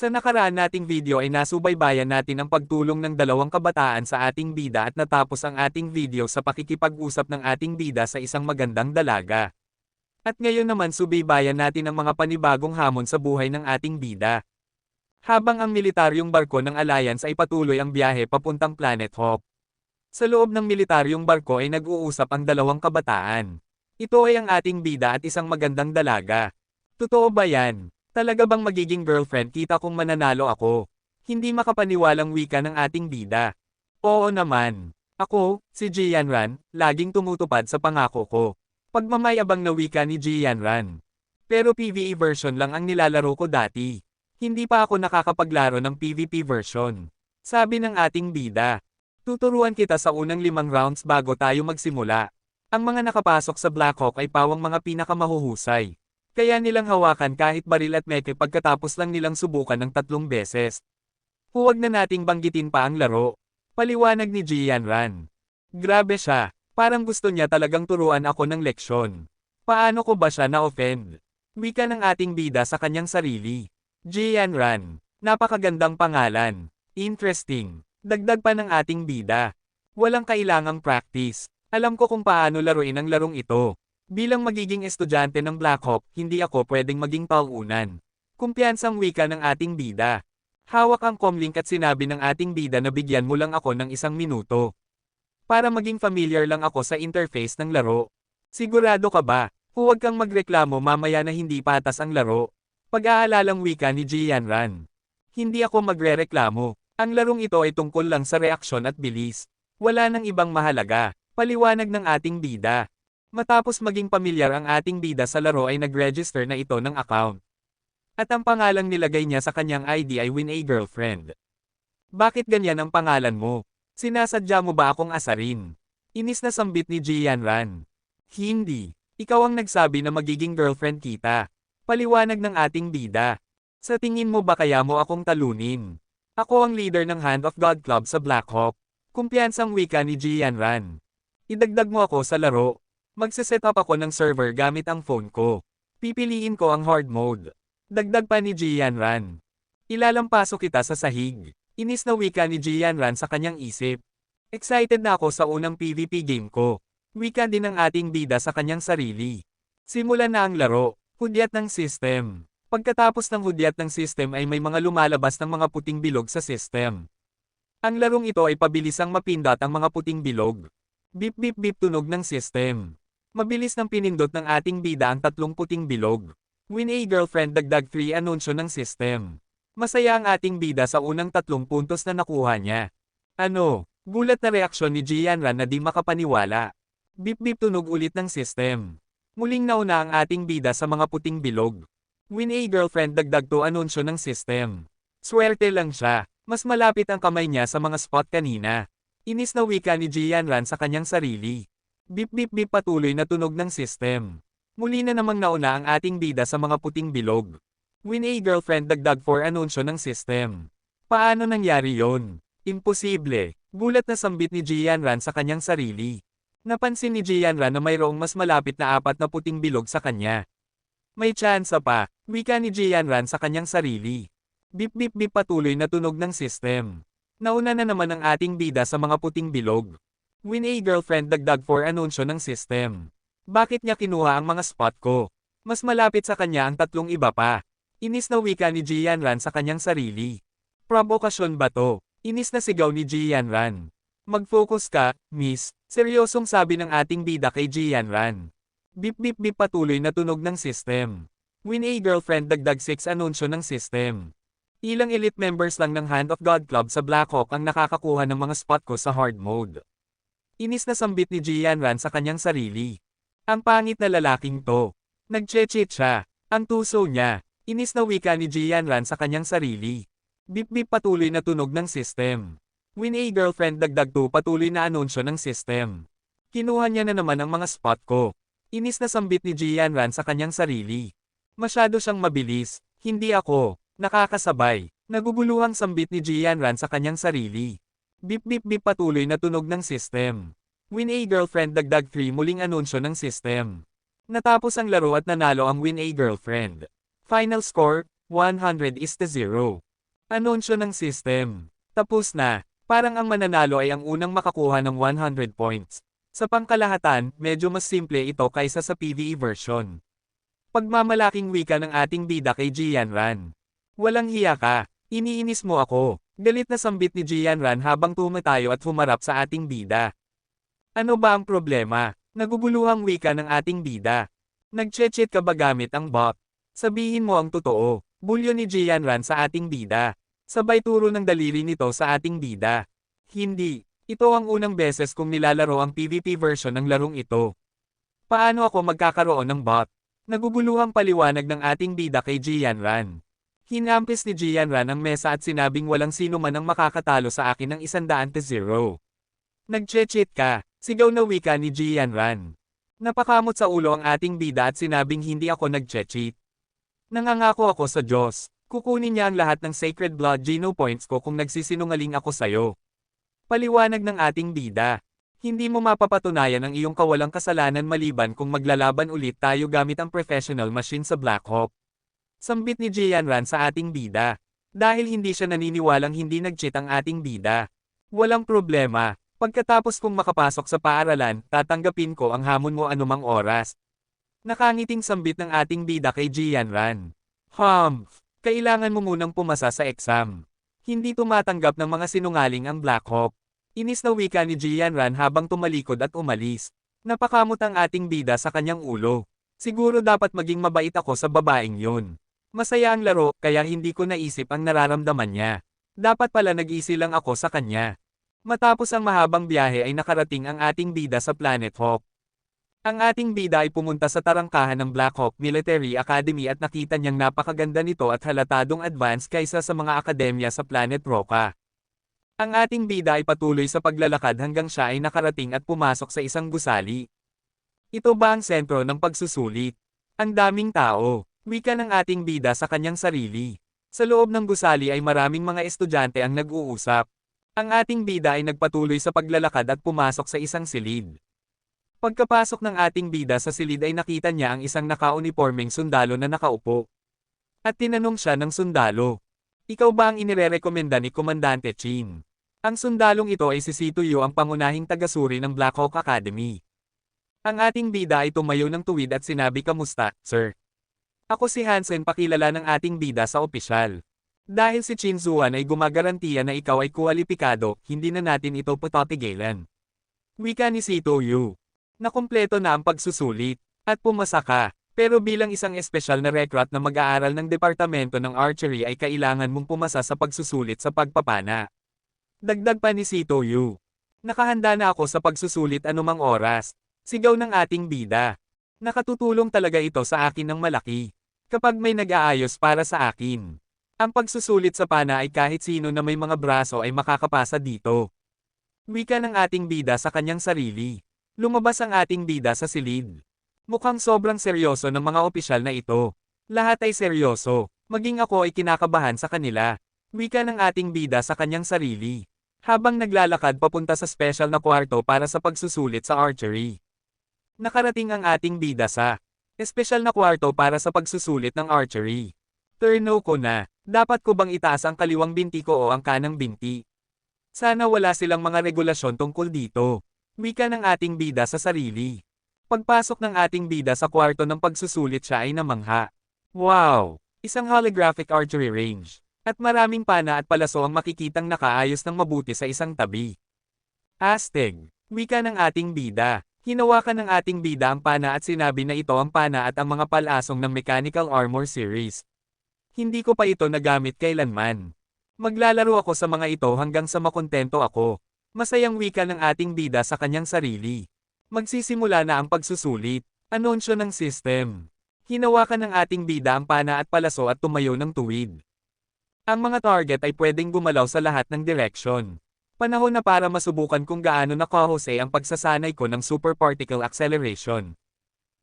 Sa nakaraan nating video ay nasubaybayan natin ang pagtulong ng dalawang kabataan sa ating bida at natapos ang ating video sa pakikipag-usap ng ating bida sa isang magandang dalaga. At ngayon naman subaybayan natin ang mga panibagong hamon sa buhay ng ating bida. Habang ang militaryong barko ng Alliance ay patuloy ang biyahe papuntang Planet Hope. Sa loob ng militaryong barko ay nag-uusap ang dalawang kabataan. Ito ay ang ating bida at isang magandang dalaga. Totoo ba yan? Talaga bang magiging girlfriend kita kung mananalo ako? Hindi makapaniwalang wika ng ating bida. Oo naman. Ako, si Jianran, laging tumutupad sa pangako ko. Pagmamayabang na wika ni Jianran. Pero PvE version lang ang nilalaro ko dati. Hindi pa ako nakakapaglaro ng PvP version. Sabi ng ating bida. Tuturuan kita sa unang 5 rounds bago tayo magsimula. Ang mga nakapasok sa Blackhawk ay pawang mga pinakamahuhusay. Kaya nilang hawakan kahit baril at meke pagkatapos lang nilang subukan ng 3 beses. Huwag na nating banggitin pa ang laro. Paliwanag ni Jianran. Grabe siya, parang gusto niya talagang turuan ako ng leksyon. Paano ko ba siya na-offend? Wika ng ating bida sa kanyang sarili. Jianran, napakagandang pangalan. Interesting. Dagdag pa ng ating bida. Walang kailangang practice. Alam ko kung paano laruin ang larong ito. Bilang magiging estudyante ng Blackhawk, hindi ako pwedeng maging taunan. Kumpiyansang wika ng ating bida. Hawak ang comlink at sinabi ng ating bida na bigyan mo lang ako ng 1 minuto. Para maging familiar lang ako sa interface ng laro. Sigurado ka ba? Huwag kang magreklamo mamaya na hindi patas ang laro. Pag-aalalang wika ni Jianran. Hindi ako magrereklamo. Ang larong ito ay tungkol lang sa reaksyon at bilis. Wala nang ibang mahalaga. Paliwanag ng ating bida. Matapos maging pamilyar ang ating bida sa laro ay nag-register na ito ng account. At ang pangalang nilagay niya sa kanyang ID ay Win a Girlfriend. Bakit ganyan ang pangalan mo? Sinasadya mo ba akong asarin? Inis na sambit ni Jianran. Hindi. Ikaw ang nagsabi na magiging girlfriend kita. Paliwanag ng ating bida. Sa tingin mo ba kaya mo akong talunin? Ako ang leader ng Hand of God Club sa Blackhawk. Kumpiyansang wika ni Jianran. Idagdag mo ako sa laro. Magse-set up ako ng server gamit ang phone ko. Pipiliin ko ang hard mode. Dagdag pa ni Jianran. Ilalampaso kita sa sahig. Inis na wika ni Jianran sa kanyang isip. Excited na ako sa unang PvP game ko. Wika din ng ating bida sa kanyang sarili. Simulan na ang laro. Hudyat ng system. Pagkatapos ng hudyat ng system ay may mga lumalabas ng mga puting bilog sa system. Ang larong ito ay pabilisang mapindot ang mga puting bilog. Bip bip bip tunog ng system. Mabilis nang pinindot ng ating bida ang 3 puting bilog. Win a Girlfriend dagdag 3 anunsyo ng system. Masaya ang ating bida sa unang 3 puntos na nakuha niya. Ano? Gulat na reaksyon ni Jianran na di makapaniwala. Bip bip tunog ulit ng system. Muling nauna ang ating bida sa mga puting bilog. Win a Girlfriend dagdag 2 anunsyo ng system. Swerte lang siya. Mas malapit ang kamay niya sa mga spot kanina. Inis na wika ni Jianran sa kanyang sarili. Bip bip bip patuloy na tunog ng system. Muli na namang nauna ang ating bida sa mga puting bilog. Win a Girlfriend dagdag 4 anunsyo ng system. Paano nangyari yon? Imposible. Gulat na sambit ni Jianran sa kanyang sarili. Napansin ni Jianran na mayroong mas malapit na 4 na puting bilog sa kanya. May tsansa pa, wika ni Jianran sa kanyang sarili. Bip bip bip patuloy na tunog ng system. Nauna na naman ang ating bida sa mga puting bilog. Win a Girlfriend dagdag 4 anunsyo ng system. Bakit niya kinuha ang mga spot ko? Mas malapit sa kanya ang 3 iba pa. Inis na wika ni Jianran sa kanyang sarili. Provokasyon ba to? Inis na sigaw ni Jianran. Mag-focus ka, miss. Seryosong sabi ng ating bida kay Jianran. Bip bip bip patuloy na tunog ng system. Win a Girlfriend dagdag 6 anunsyo ng system. Ilang elite members lang ng Hand of God Club sa Blackhawk ang nakakakuha ng mga spot ko sa hard mode. Inis na sambit ni Jianran sa kanyang sarili. Ang pangit na lalaking to. Nagche-cheat siya. Ang tuso niya. Inis na wika ni Jianran sa kanyang sarili. Bip bip patuloy na tunog ng system. Win a Girlfriend dagdag 2 patuloy na anunsyo ng system. Kinuha niya na naman ang mga spot ko. Inis na sambit ni Jianran sa kanyang sarili. Masyado siyang mabilis. Hindi ako. Nakakasabay. Naguguluhang sambit ni Jianran sa kanyang sarili. Bip bip bip patuloy na tunog ng system. Win a Girlfriend dagdag 3 muling anunsyo ng system. Natapos ang laro at nanalo ang Win a Girlfriend. Final score, 100-0. Anunsyo ng system. Tapos na. Parang ang mananalo ay ang unang makakuha ng 100 points. Sa pangkalahatan, medyo mas simple ito kaysa sa PvE version. Pagmamalaking wika ng ating bida kay Jianran. Walang hiya ka. Iniinis mo ako. Galit na sambit ni Jianran habang tumatayo at humarap sa ating bida. Ano ba ang problema? Naguguluhang wika ng ating bida. Nag-cheat ka ba gamit ang bot? Sabihin mo ang totoo. Bulyo ni Jianran sa ating bida. Sabay turo ng daliri nito sa ating bida. Hindi. Ito ang unang beses kong nilalaro ang PvP version ng larong ito. Paano ako magkakaroon ng bot? Naguguluhang paliwanag ng ating bida kay Jianran. Hinampis ni Jianran ang mesa at sinabing walang sino man ang makakatalo sa akin ng 100. Nag-cheat ka, sigaw na wika ni Jianran. Napakamot sa ulo ang ating bida at sinabing hindi ako nag-cheat. Nangangako ako sa Diyos. Kukunin niya ang lahat ng Sacred Blood Geno points ko kung nagsisinungaling ako sa'yo. Paliwanag ng ating bida. Hindi mo mapapatunayan ang iyong kawalang kasalanan maliban kung maglalaban ulit tayo gamit ang professional machine sa Black Hawk. Sambit ni Jianran sa ating bida. Dahil hindi siya naniniwalang hindi nag-cheat ang ating bida. Walang problema. Pagkatapos kong makapasok sa paaralan, tatanggapin ko ang hamon mo anumang oras. Nakangiting sambit ng ating bida kay Jianran. Kailangan mo munang pumasa sa exam. Hindi tumatanggap ng mga sinungaling ang Black Hawk. Inis na wika ni Jianran habang tumalikod at umalis. Napakamot ang ating bida sa kanyang ulo. Siguro dapat maging mabait ako sa babaeng yun. Masaya ang laro, kaya hindi ko naisip ang nararamdaman niya. Dapat pala nag-easy lang ako sa kanya. Matapos ang mahabang biyahe ay nakarating ang ating bida sa Planet Hawk. Ang ating bida ay pumunta sa tarangkahan ng Black Hawk Military Academy at nakita niyang napakaganda nito at halatadong advanced kaysa sa mga akademya sa Planet Roca. Ang ating bida ay patuloy sa paglalakad hanggang siya ay nakarating at pumasok sa isang gusali. Ito ba ang sentro ng pagsusulit? Ang daming tao, wika ng ating bida sa kanyang sarili. Sa loob ng gusali ay maraming mga estudyante ang nag-uusap. Ang ating bida ay nagpatuloy sa paglalakad at pumasok sa isang silid. Pagkapasok ng ating bida sa silid ay nakita niya ang isang naka-uniforming sundalo na nakaupo. At tinanong siya ng sundalo. Ikaw ba ang inirerekomenda ni Komandante Chin? Ang sundalong ito ay si Situyo ang pangunahing tagasuri ng Black Hawk Academy. Ang ating bida ay tumayo ng tuwid at sinabi kamusta, sir? Ako si Hansen pakilala ng ating bida sa opisyal. Dahil si Chin Zuan ay gumagarantiya na ikaw ay kwalipikado, hindi na natin ito patatigilan. Wika ni Situyo. Nakumpleto na ang pagsusulit, at pumasa ka, pero bilang isang espesyal na recruit na mag-aaral ng Departamento ng Archery ay kailangan mong pumasa sa pagsusulit sa pagpapana. Dagdag pa ni Situyo. Nakahanda na ako sa pagsusulit anumang oras, sigaw ng ating bida. Nakatutulong talaga ito sa akin ng malaki. Kapag may nag-aayos para sa akin. Ang pagsusulit sa pana ay kahit sino na may mga braso ay makakapasa dito. Wika ng ating bida sa kanyang sarili. Lumabas ang ating bida sa silid. Mukhang sobrang seryoso ng mga opisyal na ito. Lahat ay seryoso, maging ako ay kinakabahan sa kanila. Wika ng ating bida sa kanyang sarili. Habang naglalakad papunta sa special na kwarto para sa pagsusulit sa archery. Nakarating ang ating bida sa espesyal na kwarto para sa pagsusulit ng archery. Turno ko na, dapat ko bang itaas ang kaliwang binti ko o ang kanang binti? Sana wala silang mga regulasyon tungkol dito. Wika ng ating bida sa sarili. Pagpasok ng ating bida sa kwarto ng pagsusulit siya ay namangha. Wow! Isang holographic archery range. At maraming pana at palaso ang makikitang nakaayos ng mabuti sa isang tabi. Astig! Wika ng ating bida. Hinawakan ng ating bida ang pana at sinabi na ito ang pana at ang mga palasong ng Mechanical Armor Series. Hindi ko pa ito nagamit kailanman. Maglalaro ako sa mga ito hanggang sa makontento ako. Masayang wika ng ating bida sa kanyang sarili. Magsisimula na ang pagsusulit. Anunsyo ng system. Hinawakan ng ating bida ang pana at palaso at tumayo ng tuwid. Ang mga target ay pwedeng gumalaw sa lahat ng direksyon. Panahon na para masubukan kung gaano nakahusay ang pagsasanay ko ng Super Particle Acceleration.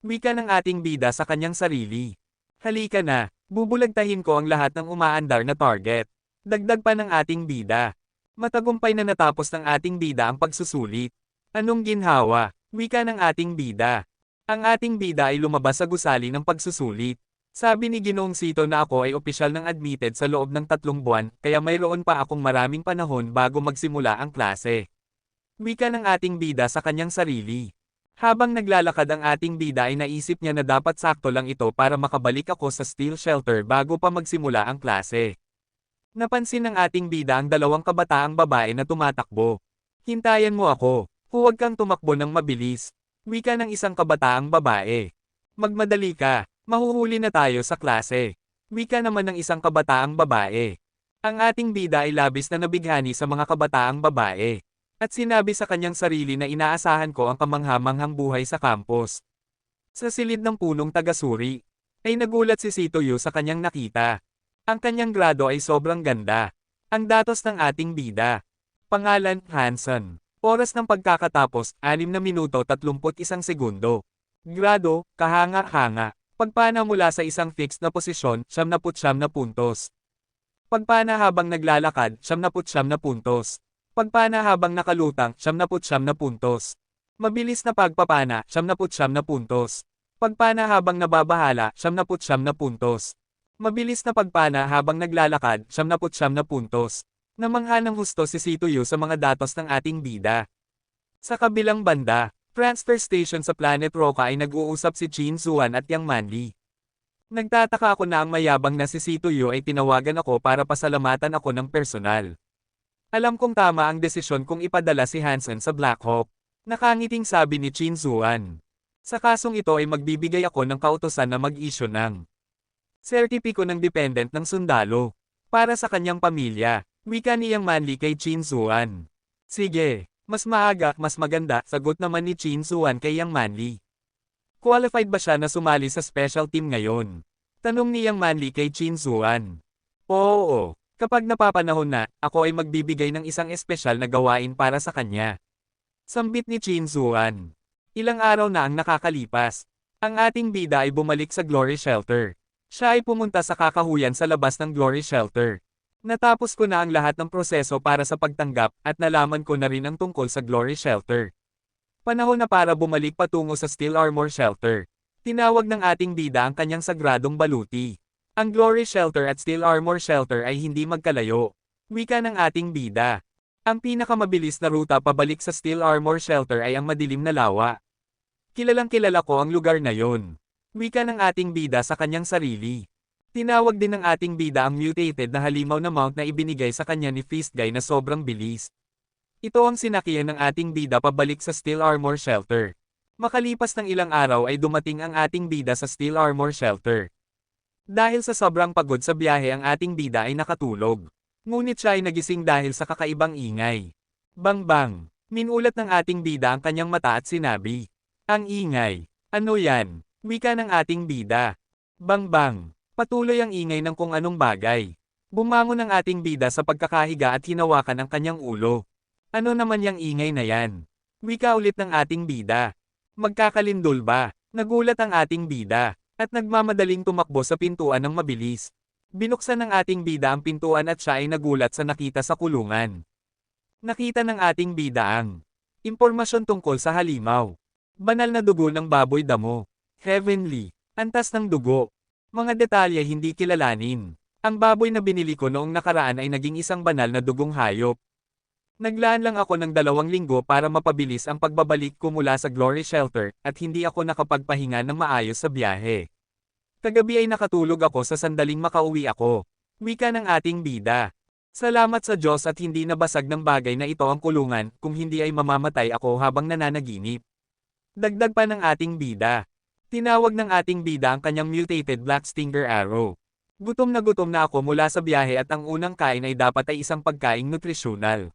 Wika ng ating bida sa kanyang sarili. Halika na, bubulagtahin ko ang lahat ng umaandar na target. Dagdag pa ng ating bida. Matagumpay na natapos ng ating bida ang pagsusulit. Anong ginhawa? Wika ng ating bida. Ang ating bida ay lumabas sa gusali ng pagsusulit. Sabi ni Ginoong Sito na ako ay opisyal ng admitted sa loob ng 3 buwan, kaya mayroon pa akong maraming panahon bago magsimula ang klase. Wika ng ating bida sa kanyang sarili. Habang naglalakad ang ating bida ay naisip niya na dapat sakto lang ito para makabalik ako sa steel shelter bago pa magsimula ang klase. Napansin ng ating bida ang 2 kabataang babae na tumatakbo. Hintayan mo ako. Huwag kang tumakbo ng mabilis. Wika ng isang kabataang babae. Magmadali ka. Mahuhuli na tayo sa klase. Wika naman ng isang kabataang babae. Ang ating bida ay labis na nabighani sa mga kabataang babae. At sinabi sa kanyang sarili na inaasahan ko ang kamangha-manghang buhay sa campus. Sa silid ng punong tagasuri, ay nagulat si Sito Yu sa kanyang nakita. Ang kanyang grado ay sobrang ganda. Ang datos ng ating bida. Pangalan, Hanson. Oras ng pagkakatapos, 6 na minuto 31 segundo. Grado, kahanga-hanga. Pagpana mula sa isang fixed na posisyon, 99 na puntos. Pagpana habang naglalakad, 99 na puntos. Pagpana habang nakalutang, 99 na puntos. Mabilis na pagpapana, 99 na puntos. Pagpana habang nababahala, 99 na puntos. Mabilis na pagpana habang naglalakad, 99 na puntos. Namangha ng husto si Sito Yu sa mga datos ng ating bida. Sa kabilang banda, transfer station sa Planet Roca ay nag-uusap si Chin Zuan at Yang Manli. Nagtataka ako na ang mayabang na si Sito Yu ay tinawagan ako para pasalamatan ako ng personal. Alam kong tama ang desisyon kong ipadala si Hanson sa Black Hawk. Nakangiting sabi ni Chin Zuan. Sa kasong ito ay magbibigay ako ng kautusan na mag-issue ng sertipiko ng dependent ng sundalo para sa kanyang pamilya. Wika ni Yang Manli kay Chin Zuan. Sige. Mas maaga, mas maganda, sagot naman ni Chin Zuan kay Yang Manli. Qualified ba siya na sumali sa special team ngayon? Tanong ni Yang Manli kay Chin Zuan. Oo, kapag napapanahon na, ako ay magbibigay ng isang espesyal na gawain para sa kanya. Sambit ni Chin Zuan. Ilang araw na ang nakakalipas. Ang ating bida ay bumalik sa Glory Shelter. Siya ay pumunta sa kakahuyan sa labas ng Glory Shelter. Natapos ko na ang lahat ng proseso para sa pagtanggap at nalaman ko na rin ang tungkol sa Glory Shelter. Panahon na para bumalik patungo sa Steel Armor Shelter. Tinawag ng ating bida ang kanyang sagradong baluti. Ang Glory Shelter at Steel Armor Shelter ay hindi magkalayo. Wika ng ating bida. Ang pinakamabilis na ruta pabalik sa Steel Armor Shelter ay ang madilim na lawa. Kilalang kilala ko ang lugar na yon. Wika ng ating bida sa kanyang sarili. Tinawag din ng ating bida ang mutated na halimaw na mount na ibinigay sa kanya ni Fist Guy na sobrang bilis. Ito ang sinakyan ng ating bida pabalik sa Steel Armor Shelter. Makalipas ng ilang araw ay dumating ang ating bida sa Steel Armor Shelter. Dahil sa sobrang pagod sa biyahe ang ating bida ay nakatulog. Ngunit siya ay nagising dahil sa kakaibang ingay. Bang-bang! Minulat ng ating bida ang kanyang mata at sinabi. Ang ingay. Ano yan? Wika ng ating bida. Bang-bang! Patuloy ang ingay ng kung anong bagay. Bumangon ang ating bida sa pagkakahiga at hinawakan ang kanyang ulo. Ano naman yang ingay na yan? Wika ulit ng ating bida. Magkakalindol ba? Nagulat ang ating bida, at nagmamadaling tumakbo sa pintuan ng mabilis. Binuksan ng ating bida ang pintuan at siya ay nagulat sa nakita sa kulungan. Nakita ng ating bida ang impormasyon tungkol sa halimaw. Banal na dugo ng baboy damo. Heavenly. Antas ng dugo. Mga detalye hindi kilalanin. Ang baboy na binili ko noong nakaraan ay naging isang banal na dugong hayop. Naglaan lang ako ng 2 linggo para mapabilis ang pagbabalik ko mula sa Glory Shelter, at hindi ako nakapagpahinga ng maayos sa biyahe. Kagabi ay nakatulog ako sa sandaling makauwi ako. Wika ng ating bida. Salamat sa Diyos at hindi nabasag ng bagay na ito ang kulungan, kung hindi ay mamamatay ako habang nananaginip. Dagdag pa ng ating bida. Tinawag ng ating bida ang kanyang mutated Black Stinger Arrow. Gutom na ako mula sa biyahe at ang unang kain ay dapat ay isang pagkaing nutrisyonal.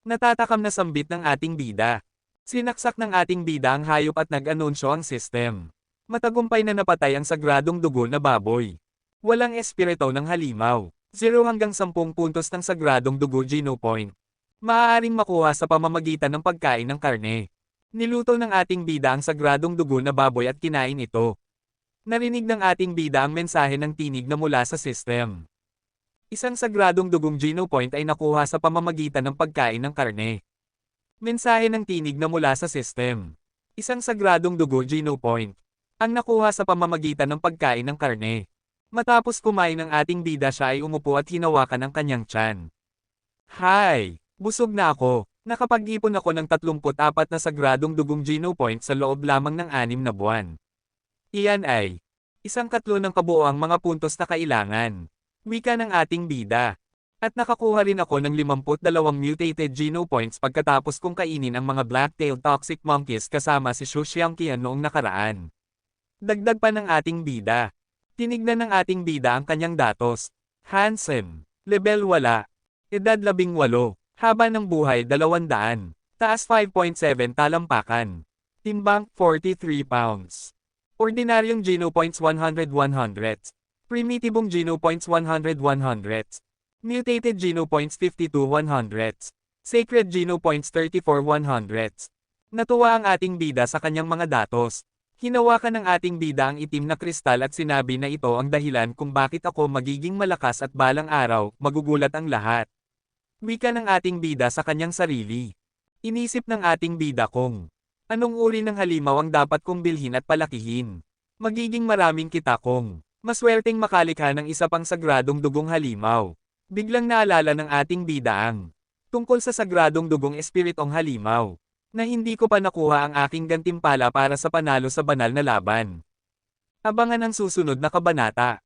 Natatakam na sambit ng ating bida. Sinaksak ng ating bida ang hayop at nag-anunsyo ang system. Matagumpay na napatay ang sagradong dugo na baboy. Walang espiritu ng halimaw. 0 hanggang 10 puntos ng sagradong dugo Geno Point. Maaaring makuha sa pamamagitan ng pagkain ng karne. Niluto ng ating bida ang sagradong dugo na baboy at kinain ito. Narinig ng ating bida ang mensahe ng tinig na mula sa system. Isang sagradong dugong Geno Point ay nakuha sa pamamagitan ng pagkain ng karne. Mensahe ng tinig na mula sa system. Isang sagradong dugo Geno Point. ang nakuha sa pamamagitan ng pagkain ng karne. Matapos kumain ng ating bida siya ay umupo at hinawakan ang kanyang tiyan. Hay! Busog na ako. Nakapag-ipon ako ng 34 na sagradong dugong Geno points sa loob lamang ng 6 na buwan. Iyan ay isang katlo ng kabuoang mga puntos na kailangan. Wika ng ating bida. At nakakuha rin ako ng 52 mutated Geno points pagkatapos kong kainin ang mga black-tailed toxic monkeys kasama si Xu Xiangqian noong nakaraan. Dagdag pa ng ating bida. Tinignan ng ating bida ang kanyang datos. Handsome. Level wala. Edad 18. Haba ng buhay 200. Taas 5.7 talampakan. Timbang 43 pounds. Ordinaryong Geno points 100. Primitibong Geno points 100. Mutated Geno points 52. Sacred Geno points 34. Natuwa ang ating bida sa kanyang mga datos. Hinawakan ng ating bida ang itim na kristal at sinabi na ito ang dahilan kung bakit ako magiging malakas at balang araw, magugulat ang lahat. Wika ng ating bida sa kanyang sarili. Inisip ng ating bida kung anong uri ng halimaw ang dapat kong bilhin at palakihin. Magiging maraming kita kung maswerteng makalikha ng isa pang sagradong dugong halimaw. Biglang naalala ng ating bida ang tungkol sa sagradong dugong espiritong halimaw na hindi ko pa nakuha ang aking gantimpala para sa panalo sa banal na laban. Abangan ang susunod na kabanata.